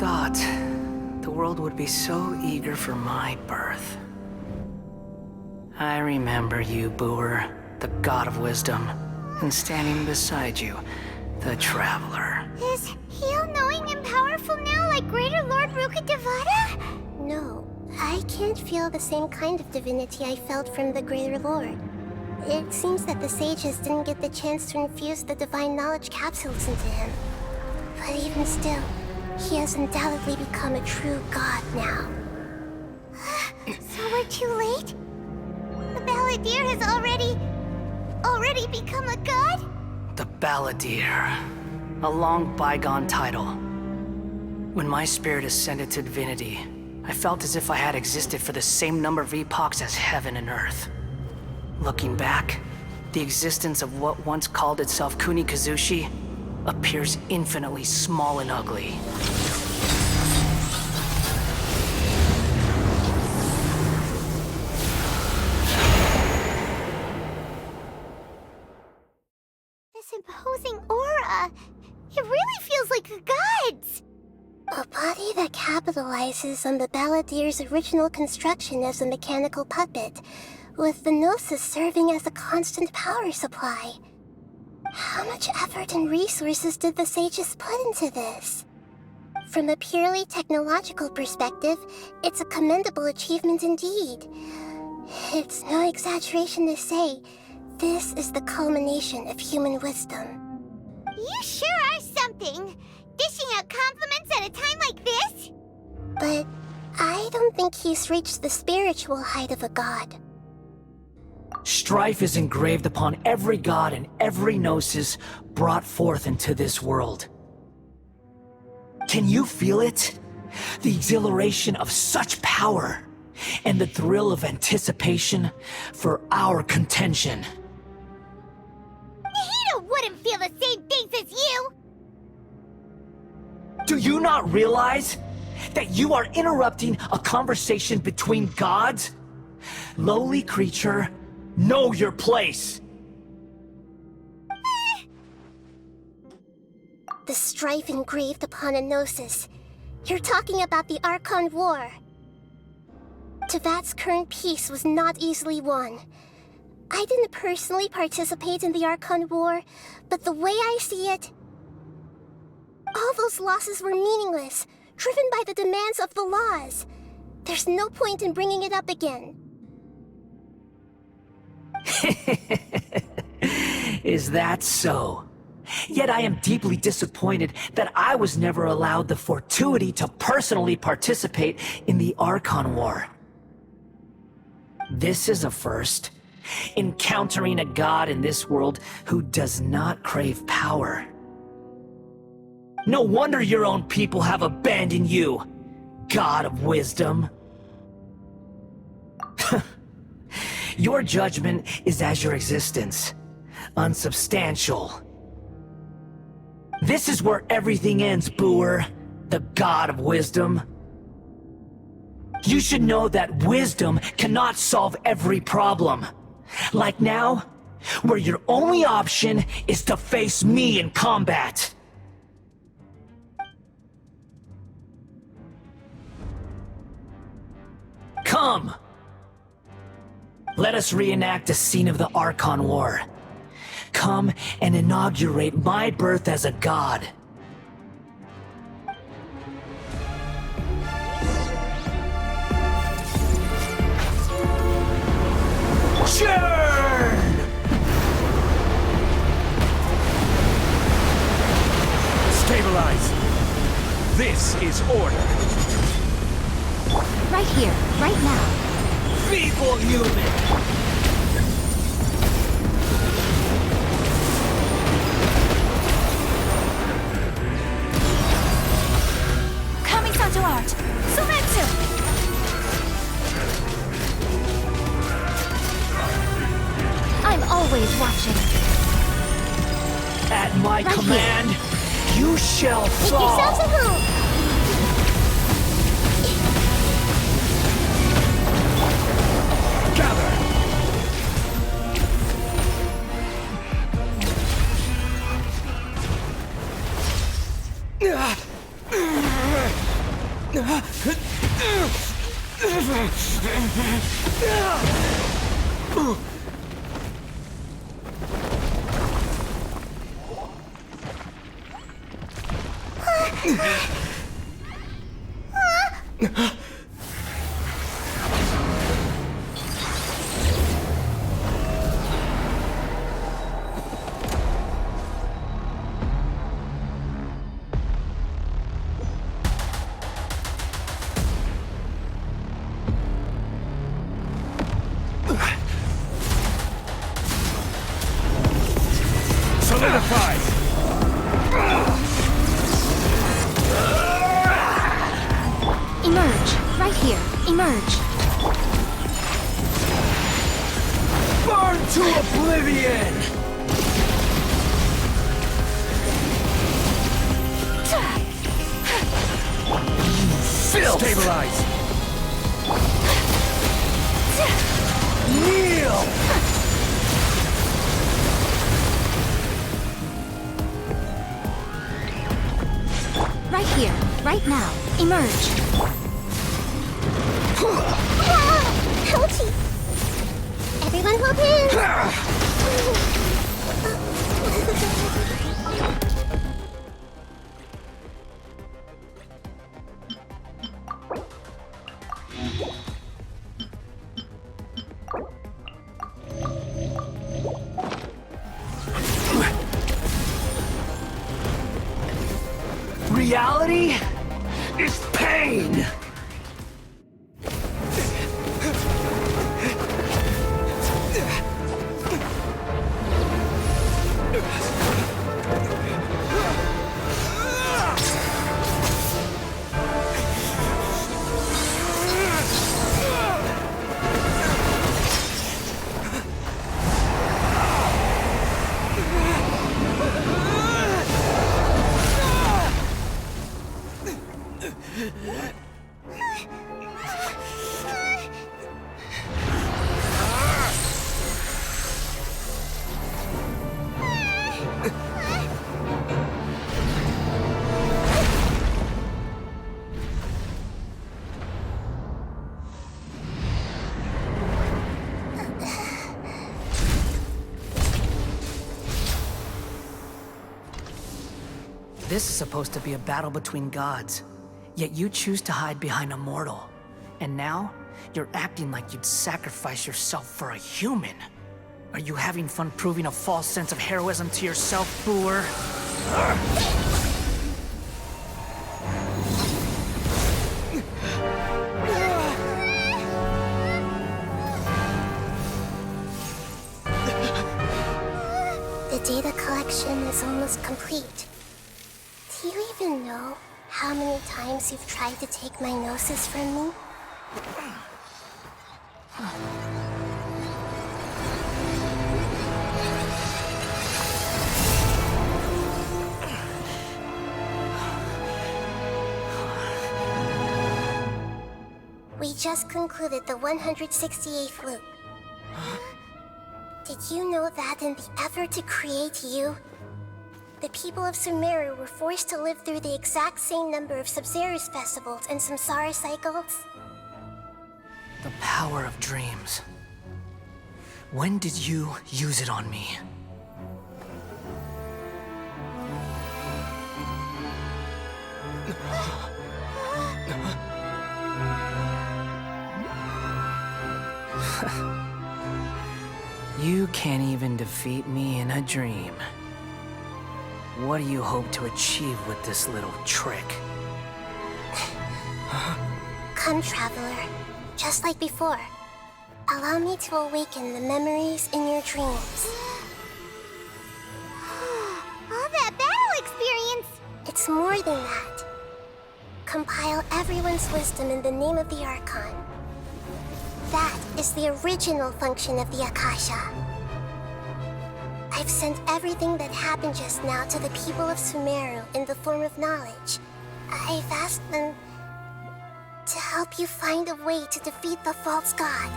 thought the world would be so eager for my birth. I remember you, Booer, the god of wisdom, and standing beside you, the traveler. Is he all-knowing and powerful now like Greater Lord Rukkhadevata? No, I can't feel the same kind of divinity I felt from the Greater Lord. It seems that the sages didn't get the chance to infuse the divine knowledge capsules into him. But even still, he has undoubtedly become a true god now. So we're too late? The Balladeer has already become a god? The Balladeer. A long bygone title. When my spirit ascended to divinity, I felt as if I had existed for the same number of epochs as heaven and earth. Looking back, the existence of what once called itself Kunikazushi appears infinitely small and ugly. This imposing aura, it really feels like the gods! A body that capitalizes on the Balladeer's original construction as a mechanical puppet, with the Gnosis serving as a constant power supply. How much effort and resources did the sages put into this? From a purely technological perspective, it's a commendable achievement indeed. It's no exaggeration to say, this is the culmination of human wisdom. You sure are something! Dishing out compliments at a time like this? But I don't think he's reached the spiritual height of a god. Strife is engraved upon every god and every gnosis brought forth into this world. Can you feel it? The exhilaration of such power, and the thrill of anticipation for our contention. Nahida wouldn't feel the same things as you! Do you not realize that you are interrupting a conversation between gods? Lowly creature, know your place! The strife engraved upon a Gnosis. You're talking about the Archon War. Tevat's current peace was not easily won. I didn't personally participate in the Archon War, but the way I see it, all those losses were meaningless, driven by the demands of the laws. There's no point in bringing it up again. Is that so? Yet I am deeply disappointed that I was never allowed the fortuity to personally participate in the Archon War. This is a first. Encountering a god in this world who does not crave power. No wonder your own people have abandoned you, god of wisdom. Your judgment is as your existence, unsubstantial. This is where everything ends, Booer, the god of wisdom. You should know that wisdom cannot solve every problem. Like now, where your only option is to face me in combat. Come! Let us reenact a scene of the Archon War. Come and inaugurate my birth as a god. Churn! Stabilize! This is order. Right here, right now. Feeble human! Kamisato art! Sumetsu! I'm always watching. At my Right command, you shall Make fall! yourselves a move! Gather! Solidified! Emerge! Right here! Emerge! Burn to oblivion! Filth! Stabilize! Kneel! Right here! Right now! Emerge! Ouchie! Everyone hold hands! Reality is pain! This is supposed to be a battle between gods, yet you choose to hide behind a mortal. And now, you're acting like you'd sacrifice yourself for a human. Are you having fun proving a false sense of heroism to yourself, Booer? The data collection is almost complete. Do you even know how many times you've tried to take my gnosis from me? We just concluded the 168th loop. Did you know that in the effort to create you, the people of Sumeru were forced to live through the exact same number of Sabzerus festivals and Samsara cycles? The power of dreams. When did you use it on me? You can't even defeat me in a dream. What do you hope to achieve with this little trick? Come, Traveler. Just like before. Allow me to awaken the memories in your dreams. All that battle experience! It's more than that. Compile everyone's wisdom in the name of the Archon. That is the original function of the Akasha. I've sent everything that happened just now to the people of Sumeru in the form of knowledge. I've asked them to help you find a way to defeat the false god.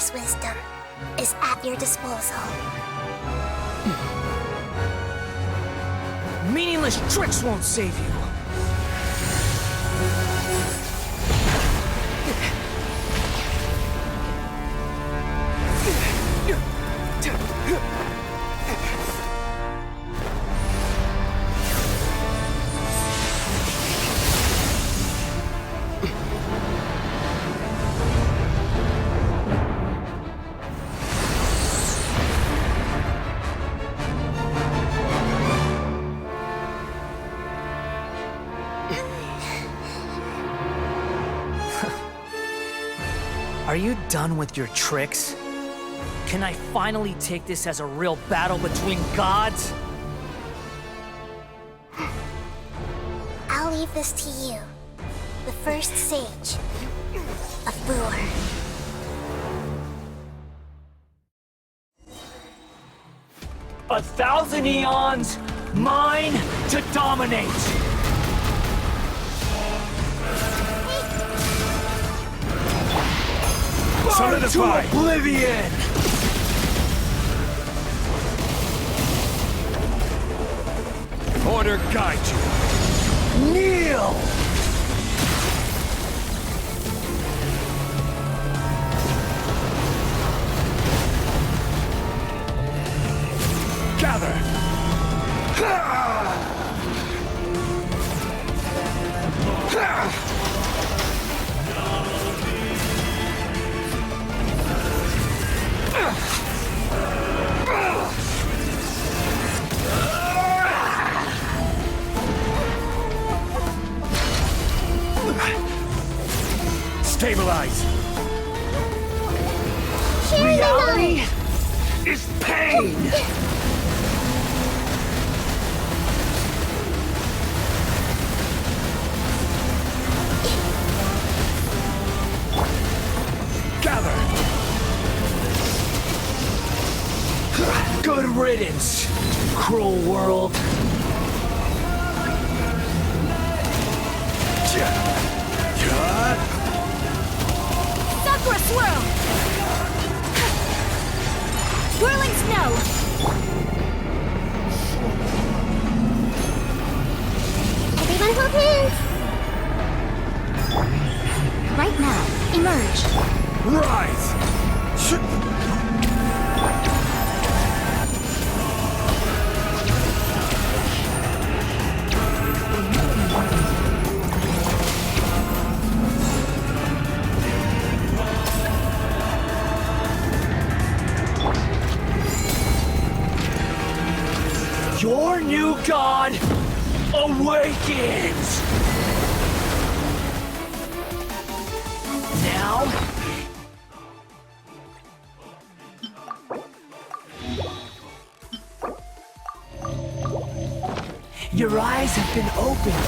Force wisdom is at your disposal. Meaningless tricks won't save you. Are you done with your tricks? Can I finally take this as a real battle between gods? I'll leave this to you, the first sage of Booer. A thousand eons, mine to dominate! Solidify! To oblivion! Order guide you! Kneel! Gather! Stabilize! Reality is pain! Gather! Good riddance, cruel world. Sakura swirl! Whirling snow! Everyone hold hands! Right now, emerge. Rise! Your new god awakens! Now... Your eyes have been opened.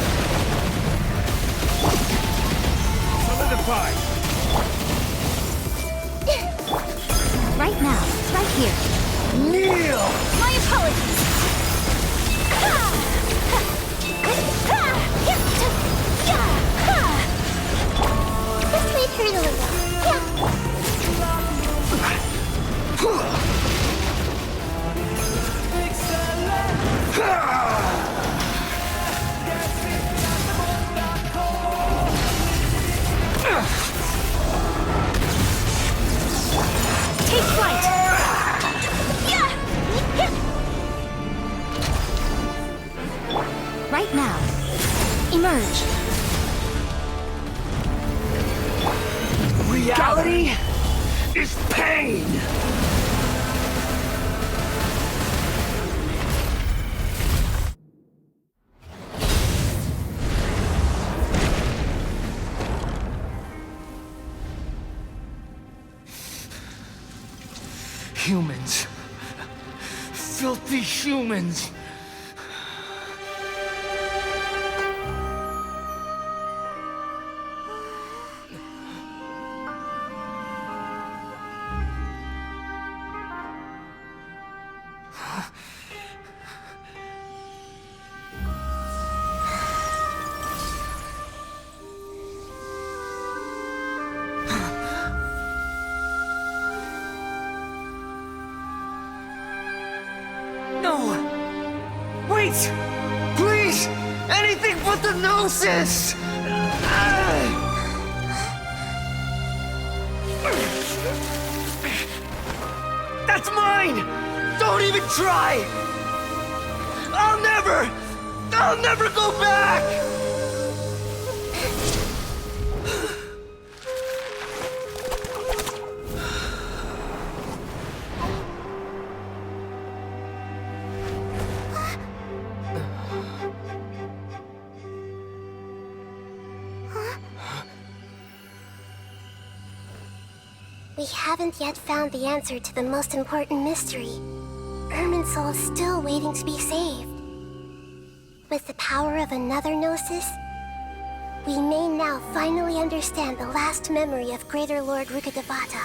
Solidify! Right now, right here. Kneel! My apologies! This might hurt a little. Take flight! Right now, emerge. Reality is pain! Humans. Filthy humans. Wait! Please! Anything but the Gnosis! That's mine! Don't even try! I'll never go back! We haven't yet found the answer to the most important mystery. Irminsul is still waiting to be saved. With the power of another Gnosis, we may now finally understand the last memory of Greater Lord Rukkhadevata.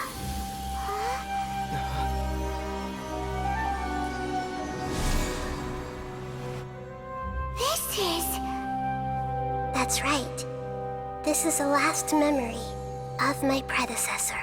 This is... That's right. This is the last memory of my predecessor.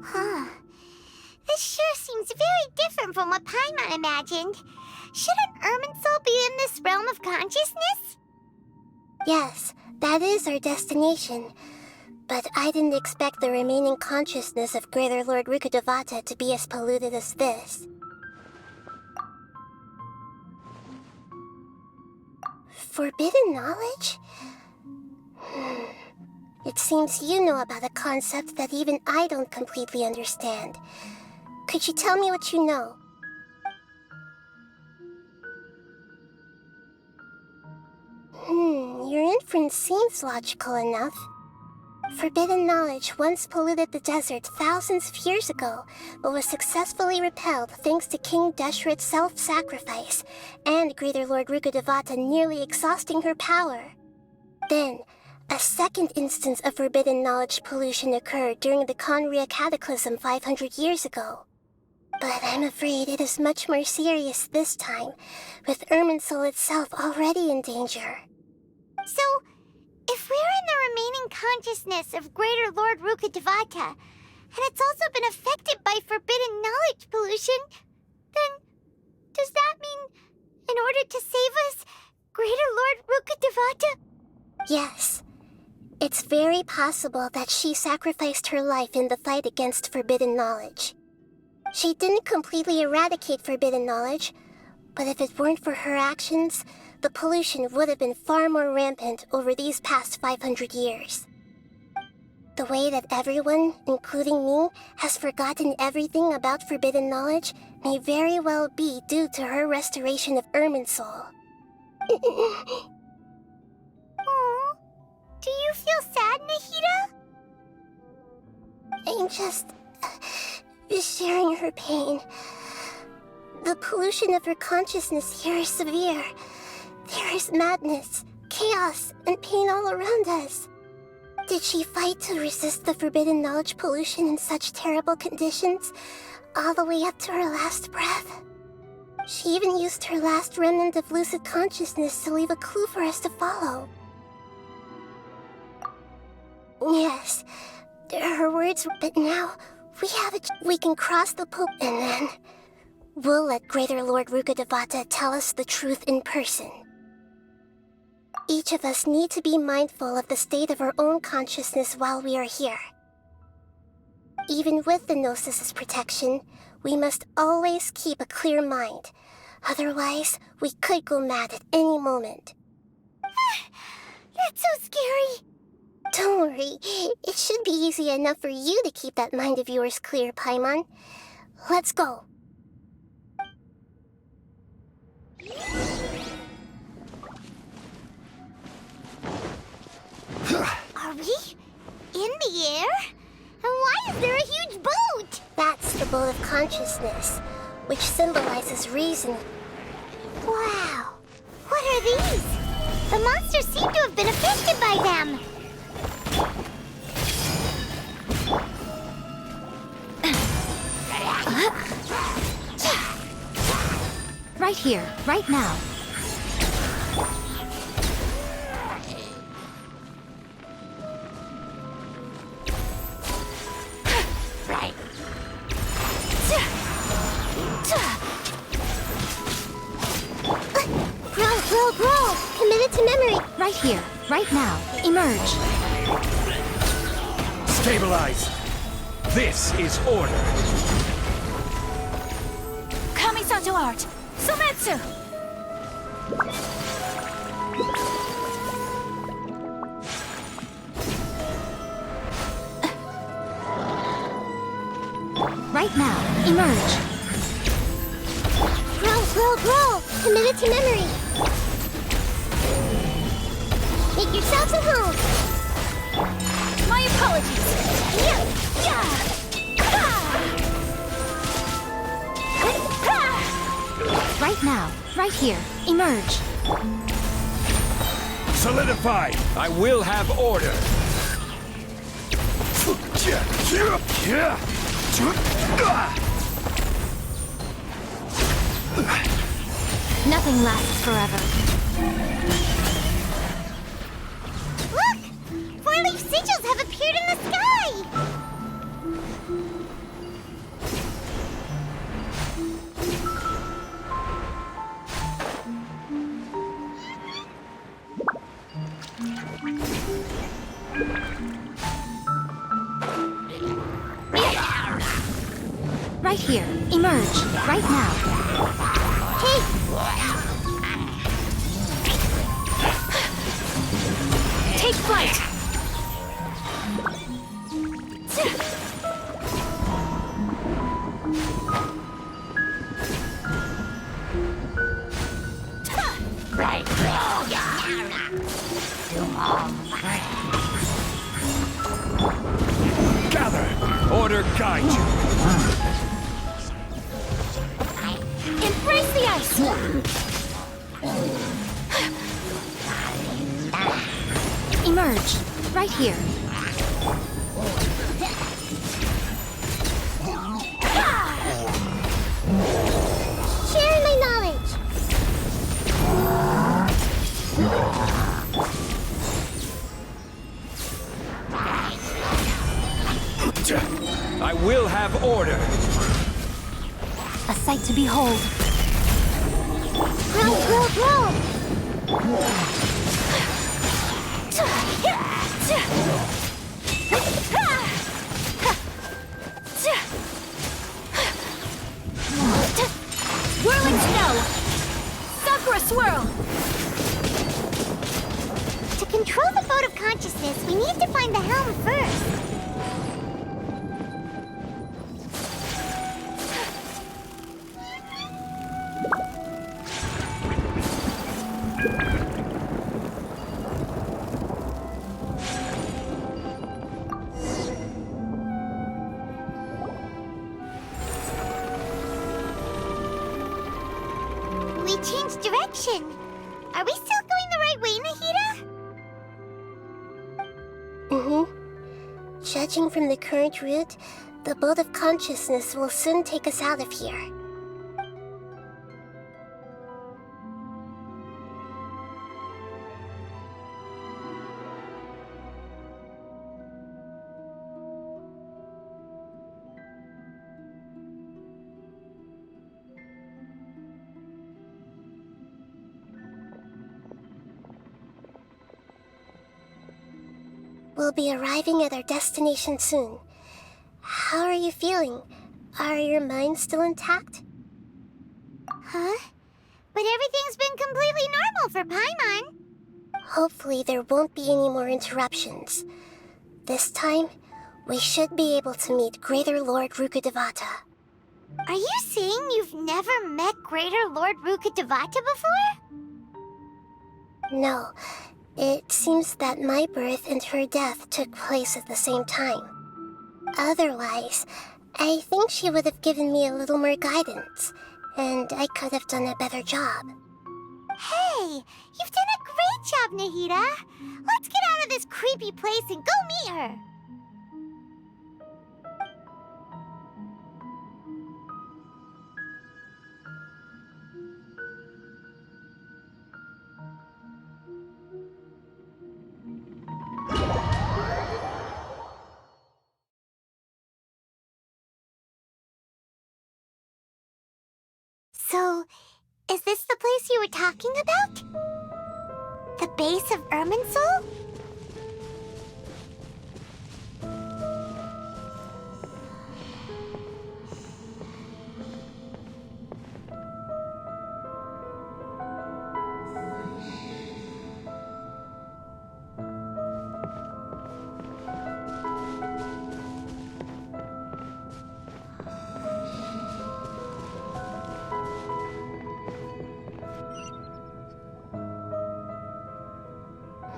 Huh. This sure seems very different from what Paimon imagined. Shouldn't Irminsul be in this realm of consciousness? Yes, that is our destination. But I didn't expect the remaining consciousness of Greater Lord Rukkhadevata to be as polluted as this. Forbidden knowledge? It seems you know about a concept that even I don't completely understand. Could you tell me what you know? Your inference seems logical enough. Forbidden knowledge once polluted the desert thousands of years ago, but was successfully repelled thanks to King Deshret's self-sacrifice, and Greater Lord Rukkhadevata nearly exhausting her power. Then, a second instance of forbidden knowledge pollution occurred during the Khaenri'ah Cataclysm 500 years ago. But I'm afraid it is much more serious this time, with Irminsul itself already in danger. So, if we're in the remaining consciousness of Greater Lord Rukkhadevata, and it's also been affected by forbidden knowledge pollution, then does that mean, in order to save us, Greater Lord Rukkhadevata? Yes. It's very possible that she sacrificed her life in the fight against forbidden knowledge. She didn't completely eradicate forbidden knowledge, but if it weren't for her actions, the pollution would have been far more rampant over these past 500 years. The way that everyone, including me, has forgotten everything about forbidden knowledge may very well be due to her restoration of Irminsul. Aww. Do you feel sad, Nahida? I'm just sharing her pain. The pollution of her consciousness here is severe. There is madness, chaos, and pain all around us. Did she fight to resist the forbidden knowledge pollution in such terrible conditions, all the way up to her last breath? She even used her last remnant of lucid consciousness to leave a clue for us to follow. Yes, there are her words, but now we can cross the Pope, and then we'll let Greater Lord Rukkhadevata tell us the truth in person. Each of us need to be mindful of the state of our own consciousness while we are here. Even with the Gnosis' protection, we must always keep a clear mind. Otherwise, we could go mad at any moment. That's so scary. Don't worry, it should be easy enough for you to keep that mind of yours clear, Paimon. Let's go. Are we in the air? And why is there a huge boat? That's the boat of consciousness, which symbolizes reason. Wow. What are these? The monsters seem to have been affected by them. Right here, right now. Growl! Committed to memory! Right here, right now. Emerge. Stabilize! This is order! Kamisato art. Sumetsu. Right now, emerge. Growl! Committed to memory! Make yourselves at home! My apologies. Right now, right here, emerge. Solidify! I will have order! Nothing lasts forever. Look! Four-leaf sigils have appeared in the sky! Right here, emerge, right now. Hey! Take flight! Gather! Order guide you! Embrace the ice! Emerge, right here. Share my knowledge! I will have order! A sight to behold. Growl! Whirling snow! Sakura swirl! To control the boat of consciousness, we need to find the helm first. We changed direction. Are we still going the right way, Nahida? Judging from the current route, the boat of consciousness will soon take us out of here. We'll be arriving at our destination soon. How are you feeling? Are your minds still intact? Huh? But everything's been completely normal for Paimon. Hopefully there won't be any more interruptions. This time, we should be able to meet Greater Lord Rukkhadevata. Are you saying you've never met Greater Lord Rukkhadevata before? No, it seems that my birth and her death took place at the same time. Otherwise, I think she would have given me a little more guidance, and I could have done a better job. Hey, you've done a great job, Nahida. Let's get out of this creepy place and go meet her. So, is this the place you were talking about? The base of Irminsul?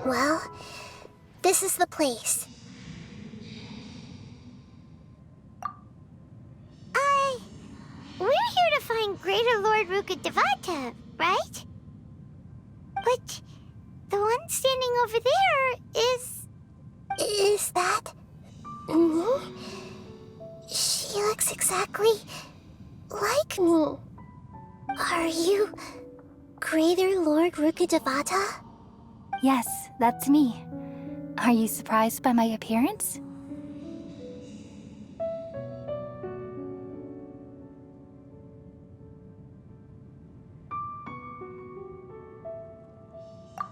Well, this is the place. We're here to find Greater Lord Rukkhadevata, right? But the one standing over there is... Is that me? She looks exactly like me. Are you Greater Lord Rukkhadevata? Yes, that's me. Are you surprised by my appearance?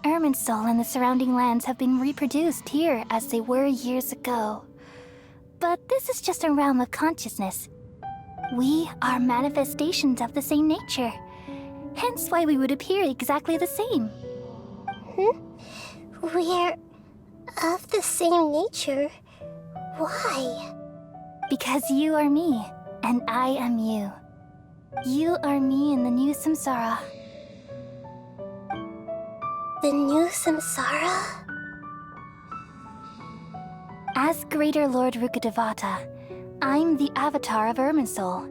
Irminsul and the surrounding lands have been reproduced here as they were years ago. But this is just a realm of consciousness. We are manifestations of the same nature. Hence why we would appear exactly the same. We're of the same nature. Why? Because you are me, and I am you. You are me in the new samsara. The new samsara? As Greater Lord Rukkhadevata, I'm the avatar of Irminsul,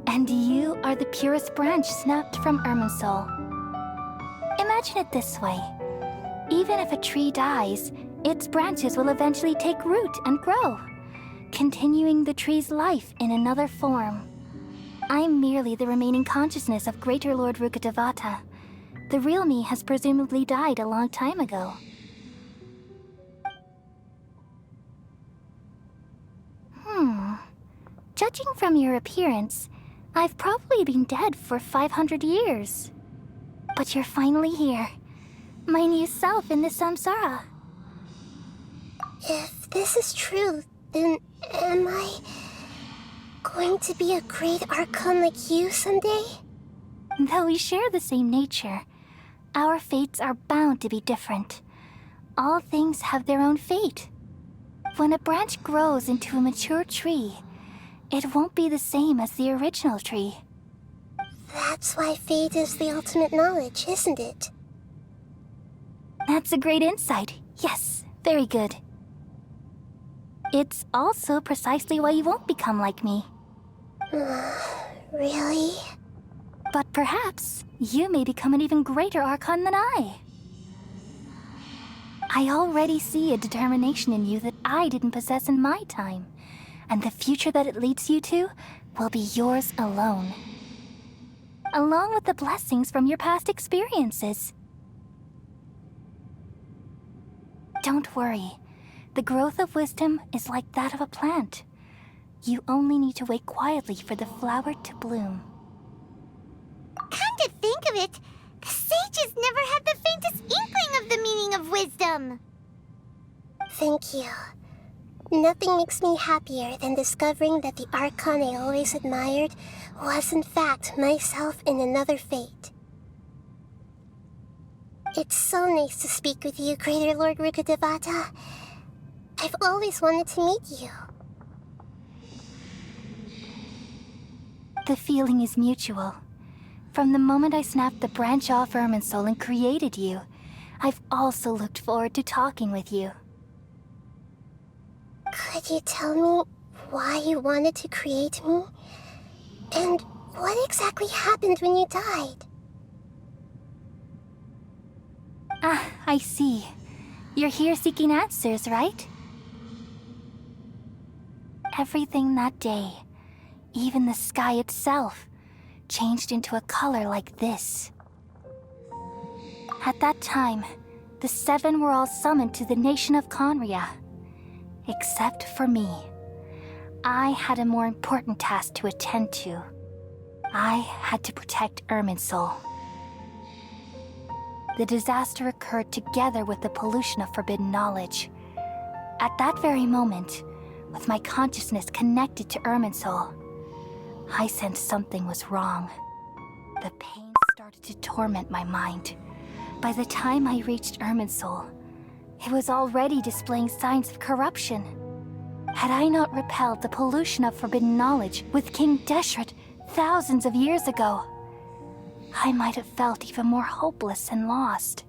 and you are the purest branch snapped from Irminsul. Imagine it this way. Even if a tree dies, its branches will eventually take root and grow, continuing the tree's life in another form. I'm merely the remaining consciousness of Greater Lord Rukkhadevata. The real me has presumably died a long time ago. Judging from your appearance, I've probably been dead for 500 years. But you're finally here. My new self in the samsara. If this is true, then am I going to be a great Archon like you someday? Though we share the same nature, our fates are bound to be different. All things have their own fate. When a branch grows into a mature tree, it won't be the same as the original tree. That's why fate is the ultimate knowledge, isn't it? That's a great insight. Yes, very good. It's also precisely why you won't become like me. Really? But perhaps you may become an even greater Archon than I. I already see a determination in you that I didn't possess in my time, and the future that it leads you to will be yours alone. Along with the blessings from your past experiences. Don't worry. The growth of wisdom is like that of a plant. You only need to wait quietly for the flower to bloom. Come to think of it, the sages never had the faintest inkling of the meaning of wisdom. Thank you. Nothing makes me happier than discovering that the Archon I always admired was in fact myself in another fate. It's so nice to speak with you, Greater Lord Rukkhadevata. I've always wanted to meet you. The feeling is mutual. From the moment I snapped the branch off Irminsul and created you, I've also looked forward to talking with you. Could you tell me why you wanted to create me? And what exactly happened when you died? Ah, I see. You're here seeking answers, right? Everything that day, even the sky itself, changed into a color like this. At that time, the seven were all summoned to the nation of Conria. Except for me. I had a more important task to attend to. I had to protect Irminsul. The disaster occurred together with the pollution of forbidden knowledge. At that very moment, with my consciousness connected to Irminsul, I sensed something was wrong. The pain started to torment my mind. By the time I reached Irminsul, it was already displaying signs of corruption. Had I not repelled the pollution of forbidden knowledge with King Deshret thousands of years ago, I might have felt even more hopeless and lost.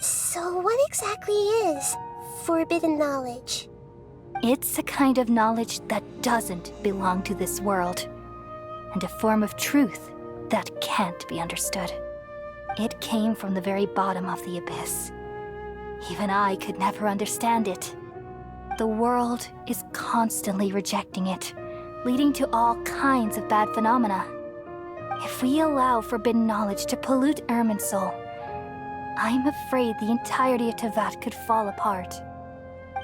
So what exactly is forbidden knowledge? It's a kind of knowledge that doesn't belong to this world, and a form of truth that can't be understood. It came from the very bottom of the abyss. Even I could never understand it. The world is constantly rejecting it, leading to all kinds of bad phenomena. If we allow forbidden knowledge to pollute Irminsul, I'm afraid the entirety of Teyvat could fall apart.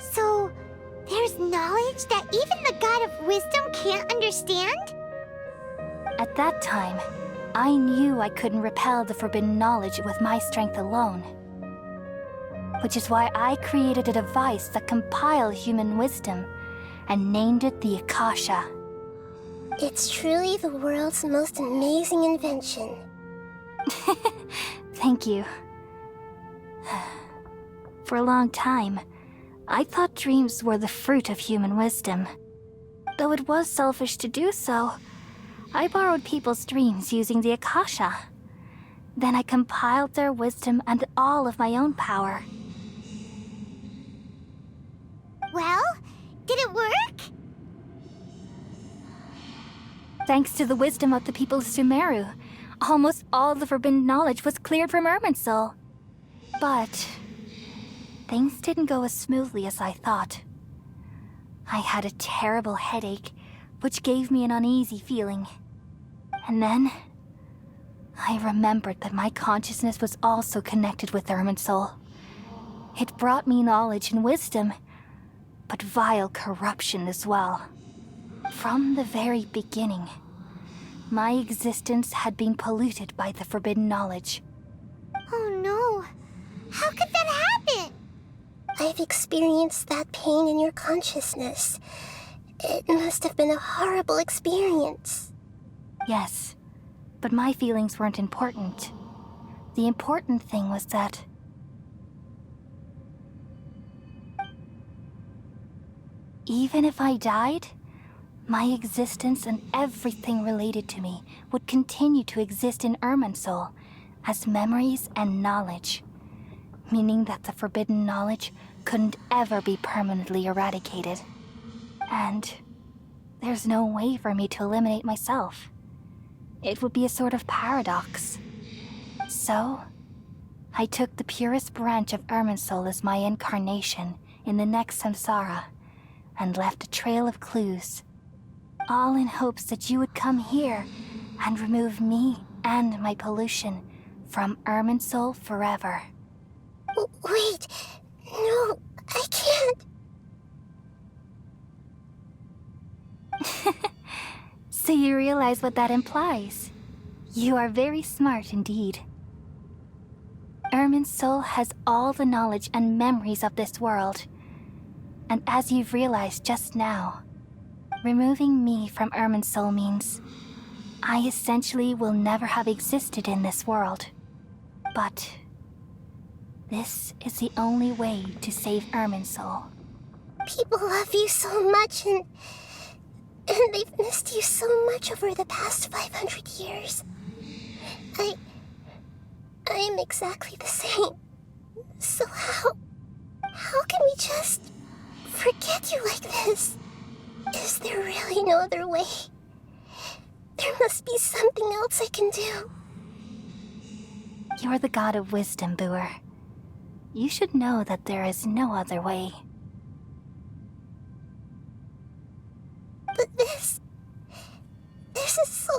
So, there's knowledge that even the God of Wisdom can't understand? At that time, I knew I couldn't repel the forbidden knowledge with my strength alone. Which is why I created a device that compiled human wisdom and named it the Akasha. It's truly the world's most amazing invention. Thank you. For a long time, I thought dreams were the fruit of human wisdom. Though it was selfish to do so, I borrowed people's dreams using the Akasha. Then I compiled their wisdom and all of my own power. Well, did it work? Thanks to the wisdom of the people of Sumeru, almost all the forbidden knowledge was cleared from Irminsul. But things didn't go as smoothly as I thought. I had a terrible headache, which gave me an uneasy feeling. And then I remembered that my consciousness was also connected with Irminsul. It brought me knowledge and wisdom, but vile corruption as well. From the very beginning, my existence had been polluted by the forbidden knowledge. Oh no. How could that happen? I've experienced that pain in your consciousness. It must have been a horrible experience. Yes, but my feelings weren't important. The important thing was that even if I died, my existence and everything related to me would continue to exist in Irminsul as memories and knowledge, meaning that the forbidden knowledge couldn't ever be permanently eradicated. And there's no way for me to eliminate myself. It would be a sort of paradox. So, I took the purest branch of Irminsul as my incarnation in the next samsara and left a trail of clues, all in hopes that you would come here and remove me and my pollution from Irminsul forever. Wait, no, I can't. So you realize what that implies. You are very smart indeed. Irminsul has all the knowledge and memories of this world. And as you've realized just now, removing me from Irminsul means I essentially will never have existed in this world. But this is the only way to save Irminsul. People love you so much, and they've missed you so much over the past 500 years. I am exactly the same. So how can we just forget you like this? Is there really no other way? There must be something else I can do. You're the god of wisdom, Buer. You should know that there is no other way. But this is so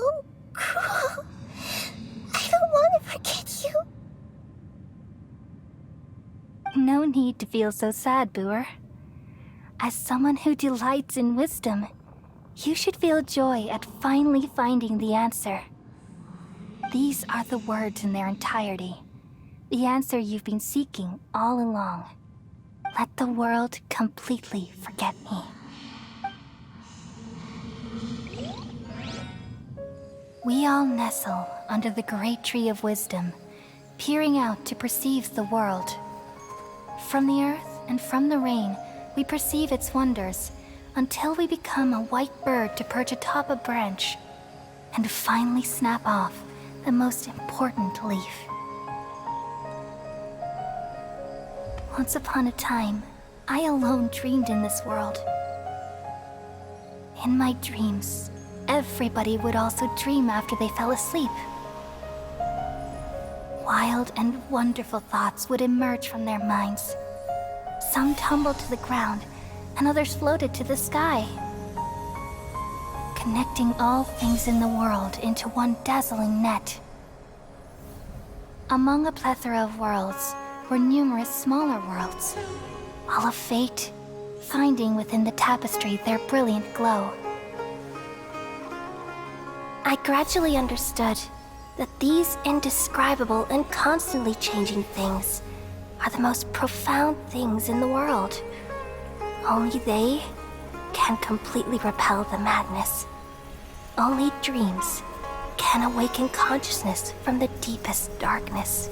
cruel. I don't want to forget you. No need to feel so sad, Buer. As someone who delights in wisdom, You should feel joy at finally finding the answer. These are the words in their entirety. The answer you've been seeking all along. Let the world completely forget me. We all nestle under the great tree of wisdom, peering out to perceive the world. From the earth and from the rain, we perceive its wonders, until we become a white bird to perch atop a branch, and finally snap off the most important leaf. Once upon a time, I alone dreamed in this world. In my dreams, everybody would also dream after they fell asleep. Wild and wonderful thoughts would emerge from their minds. Some tumbled to the ground, and others floated to the sky, connecting all things in the world into one dazzling net. Among a plethora of worlds were numerous smaller worlds, all of fate, finding within the tapestry their brilliant glow. I gradually understood that these indescribable and constantly changing things are the most profound things in the world. Only they can completely repel the madness. Only dreams can awaken consciousness from the deepest darkness.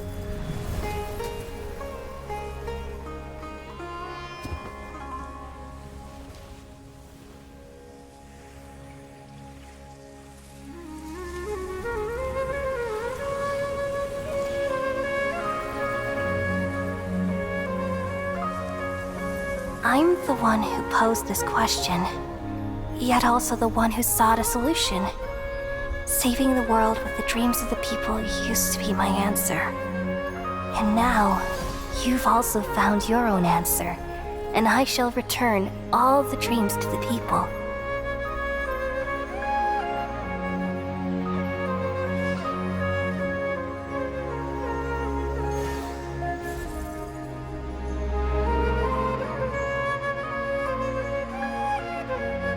I'm the one who posed this question, yet also the one who sought a solution. Saving the world with the dreams of the people used to be my answer. And now, you've also found your own answer, and I shall return all the dreams to the people.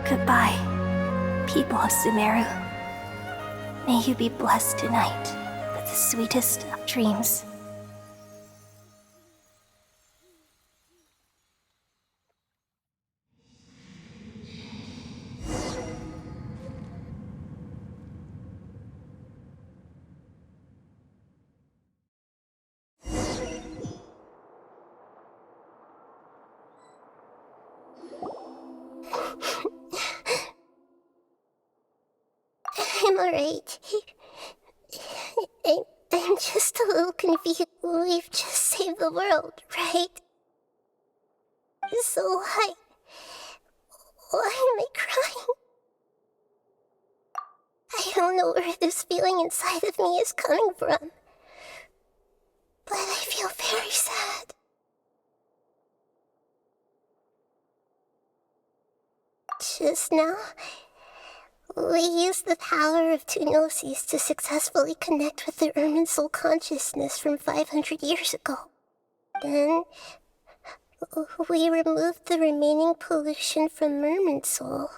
Goodbye, people of Sumeru. May you be blessed tonight with the sweetest of dreams. I'm alright. I'm just a little confused. We've just saved the world, right? So why am I crying? I don't know where this feeling inside of me is coming from, but I feel very sad. Just now, we used the power of two Gnosis to successfully connect with the Irminsul consciousness from 500 years ago. Then, we removed the remaining pollution from Irminsul.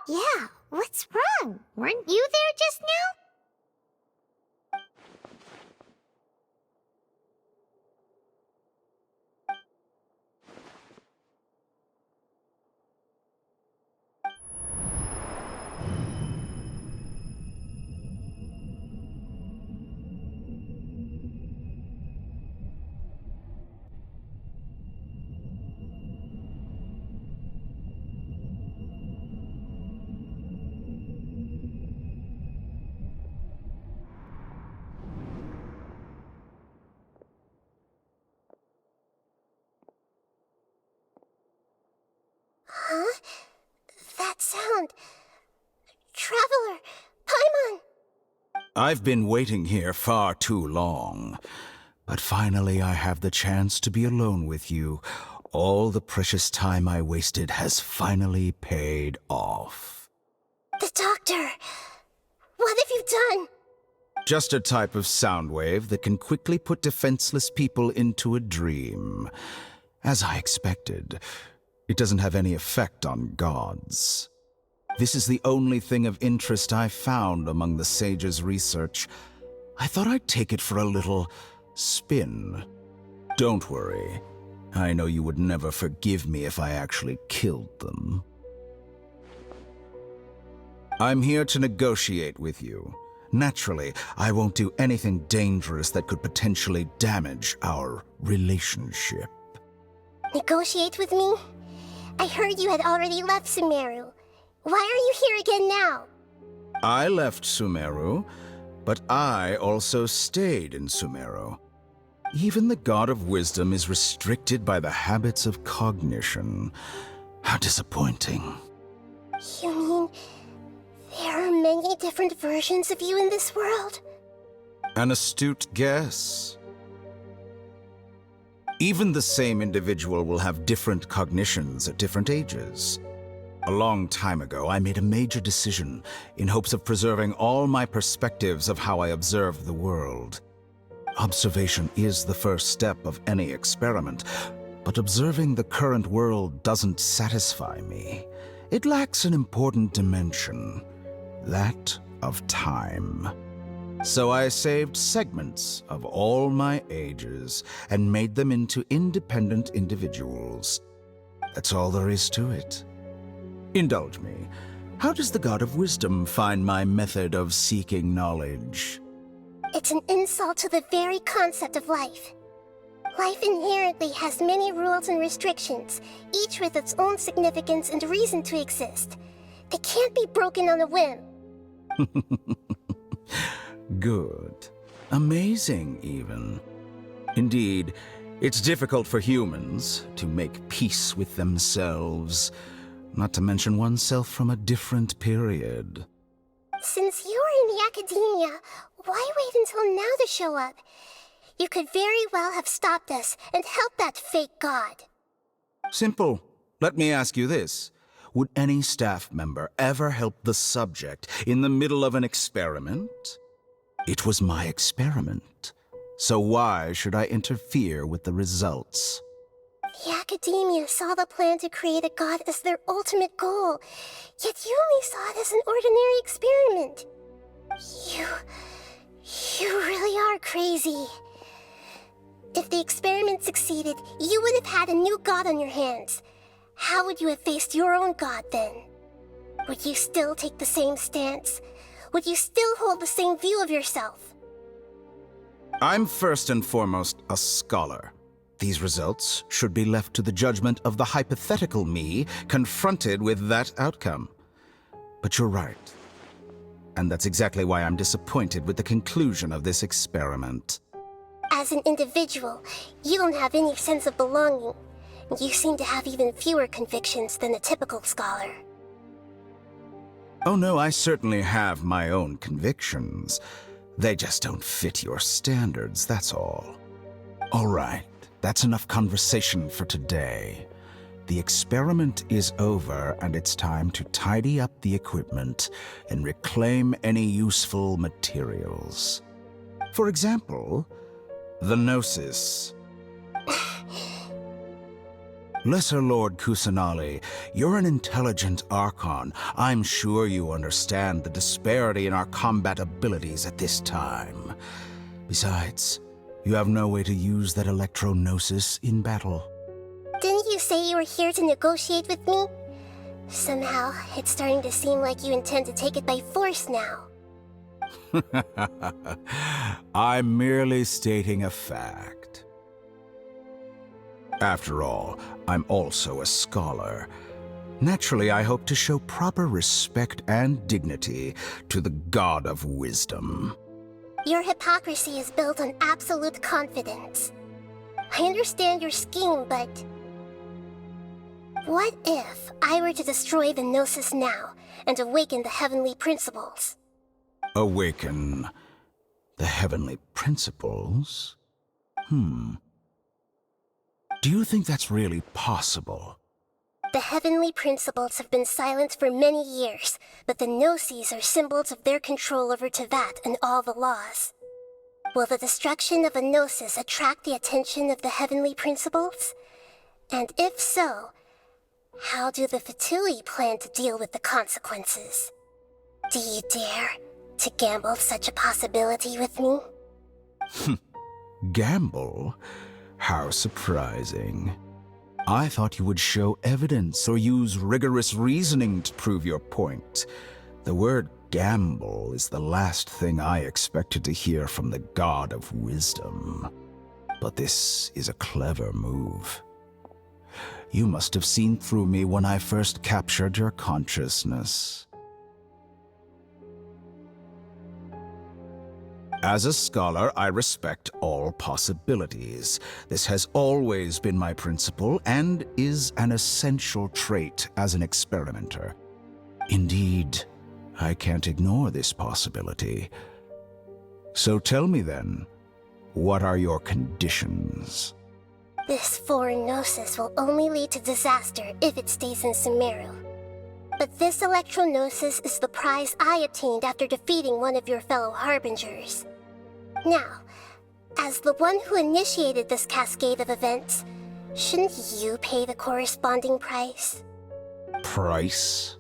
Yeah, what's wrong? Weren't you there just now? Huh? That sound. Traveler! Paimon! I've been waiting here far too long. But finally I have the chance to be alone with you. All the precious time I wasted has finally paid off. The doctor! What have you done? Just a type of sound wave that can quickly put defenseless people into a dream. As I expected, it doesn't have any effect on gods. This is the only thing of interest I found among the sage's research. I thought I'd take it for a little spin. Don't worry. I know you would never forgive me if I actually killed them. I'm here to negotiate with you. Naturally, I won't do anything dangerous that could potentially damage our relationship. Negotiate with me? I heard you had already left Sumeru. Why are you here again now? I left Sumeru, but I also stayed in Sumeru. Even the God of Wisdom is restricted by the habits of cognition. How disappointing. You mean there are many different versions of you in this world? An astute guess. Even the same individual will have different cognitions at different ages. A long time ago, I made a major decision in hopes of preserving all my perspectives of how I observe the world. Observation is the first step of any experiment, but observing the current world doesn't satisfy me. It lacks an important dimension, that of time. So I saved segments of all my ages and made them into independent individuals. That's all there is to it. Indulge me. How does the God of Wisdom find my method of seeking knowledge? It's an insult to the very concept of life. Life inherently has many rules and restrictions, each with its own significance and reason to exist. They can't be broken on a whim. Good. Amazing, even. Indeed, it's difficult for humans to make peace with themselves, not to mention oneself from a different period. Since you are in the academia, why wait until now to show up? You could very well have stopped us and helped that fake god. Simple. Let me ask you this. Would any staff member ever help the subject in the middle of an experiment? It was my experiment. So why should I interfere with the results? The academia saw the plan to create a god as their ultimate goal, yet you only saw it as an ordinary experiment. You really are crazy. If the experiment succeeded, you would have had a new god on your hands. How would you have faced your own god then? Would you still take the same stance? Would you still hold the same view of yourself? I'm first and foremost a scholar. These results should be left to the judgment of the hypothetical me confronted with that outcome. But you're right. And that's exactly why I'm disappointed with the conclusion of this experiment. As an individual, you don't have any sense of belonging. You seem to have even fewer convictions than a typical scholar. Oh no, I certainly have my own convictions. They just don't fit your standards, that's all. All right, that's enough conversation for today. The experiment is over, and it's time to tidy up the equipment and reclaim any useful materials. For example, the Gnosis. Lesser Lord Kusanali, you're an intelligent Archon. I'm sure you understand the disparity in our combat abilities at this time. Besides, you have no way to use that Electro-Gnosis in battle. Didn't you say you were here to negotiate with me? Somehow, it's starting to seem like you intend to take it by force now. I'm merely stating a fact. After all, I'm also a scholar. Naturally, I hope to show proper respect and dignity to the God of Wisdom. Your hypocrisy is built on absolute confidence. I understand your scheme, but... what if I were to destroy the Gnosis now and awaken the heavenly principles? Awaken the heavenly principles? Do you think that's really possible? The heavenly principles have been silent for many years, but the Gnosis are symbols of their control over Teyvat and all the laws. Will the destruction of a Gnosis attract the attention of the heavenly principles? And if so, how do the Fatui plan to deal with the consequences? Do you dare to gamble such a possibility with me? Gamble? How surprising. I thought you would show evidence or use rigorous reasoning to prove your point. The word gamble is the last thing I expected to hear from the God of Wisdom. But this is a clever move. You must have seen through me when I first captured your consciousness. As a scholar, I respect all possibilities. This has always been my principle and is an essential trait as an experimenter. Indeed, I can't ignore this possibility. So tell me then, what are your conditions? This foreign Gnosis will only lead to disaster if it stays in Sumeru. But this Electro-Gnosis is the prize I obtained after defeating one of your fellow Harbingers. Now, as the one who initiated this cascade of events, shouldn't you pay the corresponding price? Price?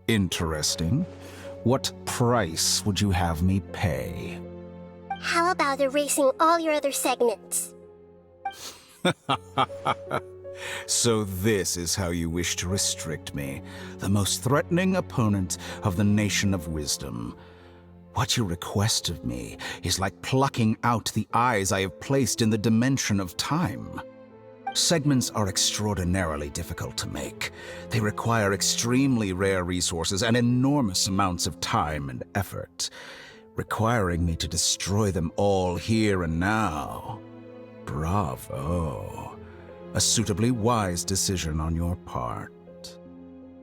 Interesting. What price would you have me pay? How about erasing all your other segments? So this is how you wish to restrict me, the most threatening opponent of the Nation of Wisdom. What you request of me is like plucking out the eyes I have placed in the dimension of time. Segments are extraordinarily difficult to make. They require extremely rare resources and enormous amounts of time and effort, requiring me to destroy them all here and now. Bravo. A suitably wise decision on your part.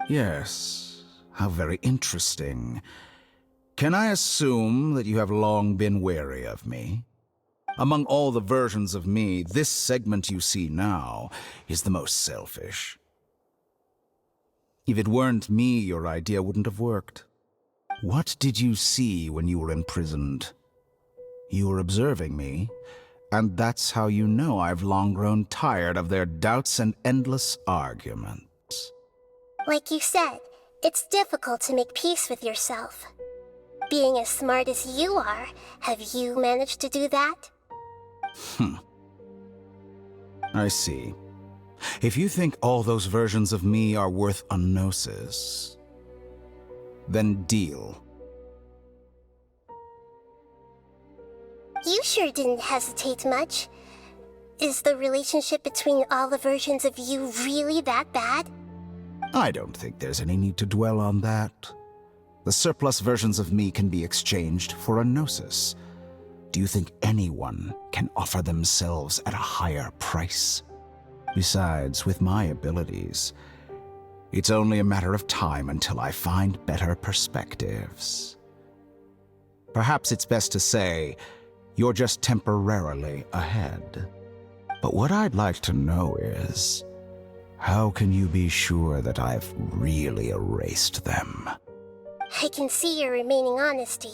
Yes, how very interesting. Can I assume that you have long been wary of me? Among all the versions of me, this segment you see now is the most selfish. If it weren't me, your idea wouldn't have worked. What did you see when you were imprisoned? You were observing me, and that's how you know I've long grown tired of their doubts and endless arguments. Like you said, it's difficult to make peace with yourself. Being as smart as you are, have you managed to do that? I see. If you think all those versions of me are worth a Gnosis, then deal. You sure didn't hesitate much. Is the relationship between all the versions of you really that bad? I don't think there's any need to dwell on that. The surplus versions of me can be exchanged for a Gnosis. Do you think anyone can offer themselves at a higher price? Besides, with my abilities, it's only a matter of time until I find better perspectives. Perhaps it's best to say, you're just temporarily ahead. But what I'd like to know is, how can you be sure that I've really erased them? I can see your remaining honesty.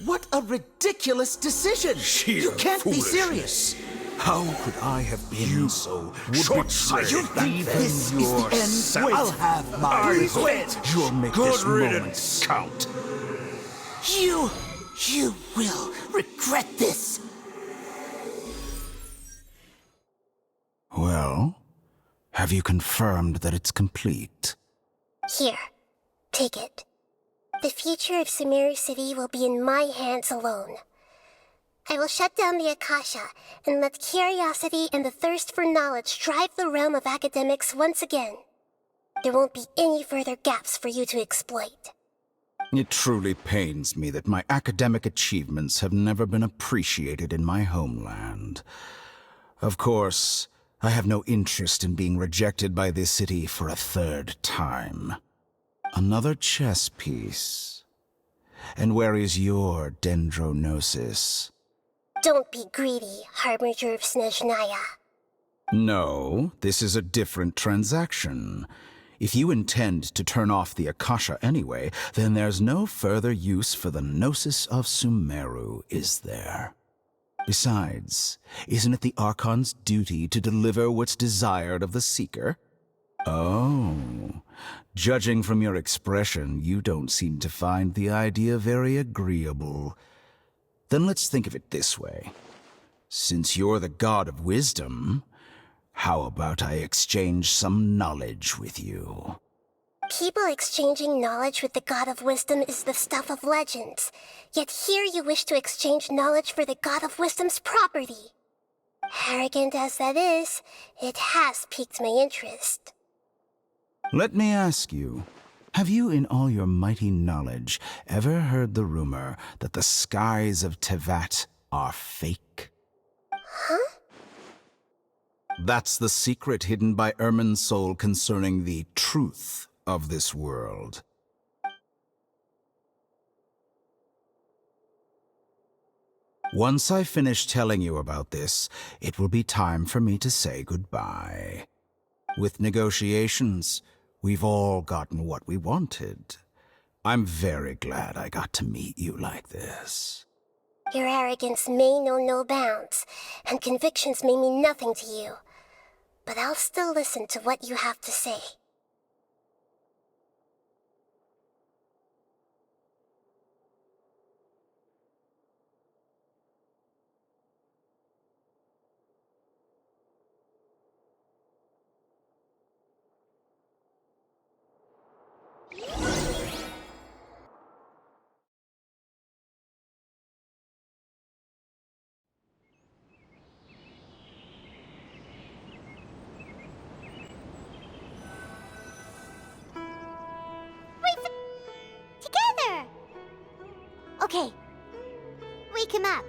What a ridiculous decision! You can't be serious! How could I have been so short-sighted? You think this is the end? I'll have my revenge! You'll make this moment count. You will regret this! Well, have you confirmed that it's complete? Here, take it. The future of Sumeru City will be in my hands alone. I will shut down the Akasha and let curiosity and the thirst for knowledge drive the realm of academics once again. There won't be any further gaps for you to exploit. It truly pains me that my academic achievements have never been appreciated in my homeland. Of course, I have no interest in being rejected by this city for a third time. Another chess piece. And where is your dendronosis? Don't be greedy, Harbinger of Snezhnaya. No, this is a different transaction. If you intend to turn off the Akasha anyway, then there's no further use for the Gnosis of Sumeru, is there? Besides, isn't it the Archon's duty to deliver what's desired of the Seeker? Oh, judging from your expression, you don't seem to find the idea very agreeable. Then let's think of it this way. Since you're the god of wisdom, how about I exchange some knowledge with you? People exchanging knowledge with the God of Wisdom is the stuff of legends. Yet here you wish to exchange knowledge for the God of Wisdom's property. Arrogant as that is, it has piqued my interest. Let me ask you, have you in all your mighty knowledge ever heard the rumor that the skies of Tevat are fake? Huh? That's the secret hidden by Irminsul concerning the truth of this world. Once I finish telling you about this, it will be time for me to say goodbye. With negotiations, we've all gotten what we wanted. I'm very glad I got to meet you like this. Your arrogance may know no bounds, and convictions may mean nothing to you. But I'll still listen to what you have to say. Together! Okay. Wake him up.